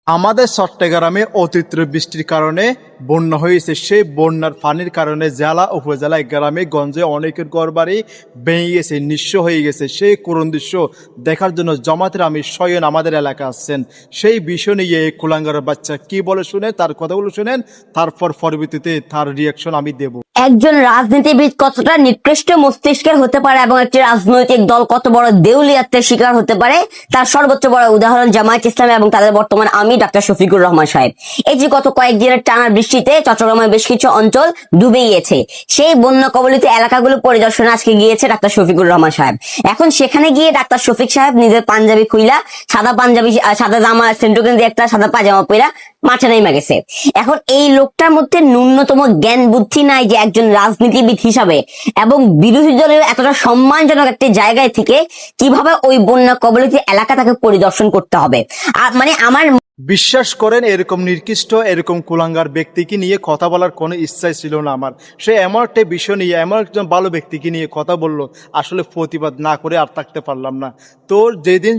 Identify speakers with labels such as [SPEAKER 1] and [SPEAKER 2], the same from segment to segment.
[SPEAKER 1] আমাদের চট্টগ্রামে অতিরিক্ত বৃষ্টির কারণে বন্যা হয়েছে। সেই বন্যার পানির কারণে জেলা উপজেলায় গ্রামে গঞ্জে অনেকের ঘরবাড়ি ভেঙে গেছে, নিঃস্ব হয়ে গেছে। সেই করুণ দৃশ্য দেখার জন্য জামাতের আমির স্বয়ং আমাদের এলাকা আসছেন। সেই বিষয় নিয়ে এই কুলাঙ্গারের বাচ্চা কি বলে শুনে তার কথাগুলো শুনেন, তারপর পরবর্তীতে তার রিয়াকশন আমি দেব।
[SPEAKER 2] একজন রাজনীতিবিদ কতটা নিকৃষ্ট মস্তিষ্কের হতে পারে এবং একটি রাজনৈতিক দল কত বড় দেউলিয়াত্বের শিকার হতে পারে তার সর্বোচ্চ বড় উদাহরণ জামায়াত ইসলামী এবং তাদের বর্তমান আমির ডাক্তার শফিকুর রহমান সাহেব। এই যে গত কয়েকদিনের টানা বৃষ্টিতে চট্টগ্রামের বেশ কিছু অঞ্চল ডুবে গিয়েছে, সেই বন্যা কবলিত এলাকাগুলো পরিদর্শনে আজকে গিয়েছে ডাক্তার শফিকুর রহমান সাহেব। এখন সেখানে গিয়ে ডাক্তার শফিক সাহেব নিজের পাঞ্জাবি খুইলা, সাদা পাঞ্জাবি, সাদা জামা, সেন্টুকেন দিয়ে একটা সাদা পাজামা পরা মাঠে নেমে গেছে। এখন এই লোকটার মধ্যে ন্যূনতম জ্ঞান বুদ্ধি নাই যে একজন রাজনীতিবিদ হিসাবে এবং বিরোধী দলের এতটা সম্মানজনক একটি জায়গায় থেকে কিভাবে ওই বন্যা কবলিত এলাকা তাকে পরিদর্শন করতে হবে। আর মানে আমার
[SPEAKER 1] বিশ্বাস করেন, এরকম নির্দিষ্ট এরকম কুলাঙ্গার ব্যক্তিকে নিয়ে কথা বলার কোনো ইচ্ছাই ছিল না আমার। সে এমন একটা বিষয় নিয়ে এমন একজন ভালো ব্যক্তিকে নিয়ে কথা বললো, আসলে প্রতিবাদ না করে আর থাকতে পারলাম না। তো যেদিন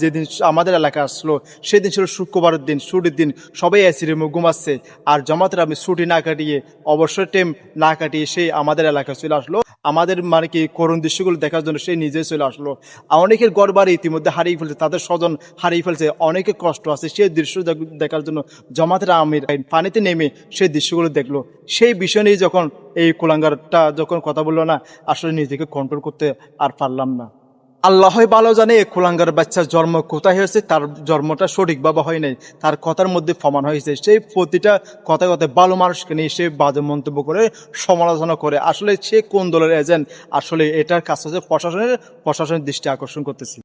[SPEAKER 1] যেদিন আমাদের এলাকা আসলো সেদিন ছিল শুক্রবারের দিন, ছুটির দিন, সবাই এসি রুমে ঘুমাচ্ছে। আর জামাতের আমি ছুটি না কাটিয়ে, অবসর টাইম না কাটিয়ে সেই আমাদের এলাকা চলে আসলো। আমাদের মানে কি করুণ দৃশ্যগুলো দেখার জন্য সে নিজে চলে আসলো। অনেকের ঘর বাড়ি ইতিমধ্যে হারিয়ে ফেলছে, তাদের স্বজন হারিয়ে ফেলছে, অনেকের কষ্ট আছে। সেই দৃশ্য দেখার জন্য জামাতের আমির পানিতে নেমে সেই দৃশ্যগুলো দেখলো। সেই বিষয় নিয়ে যখন এই কুলাঙ্গারটা যখন কথা বললো না, আসলে নিজেকে কন্ট্রোল করতে আর পারলাম না। আল্লাহই ভালো জানে এই কুলাঙ্গার বাচ্চার জন্ম কোথায় হয়েছে, তার জন্মটা সঠিকভাবে হয় নাই, তার কথার মধ্যে প্রমাণ হয়েছে। সেই প্রতিটা কথায় কথায় ভালো মানুষকে নিয়ে সে বাজে মন্তব্য করে সমালোচনা করে। আসলে সে কোন দলের এজেন্ট, আসলে এটার কাছে প্রশাসনের দৃষ্টি আকর্ষণ করতেছি।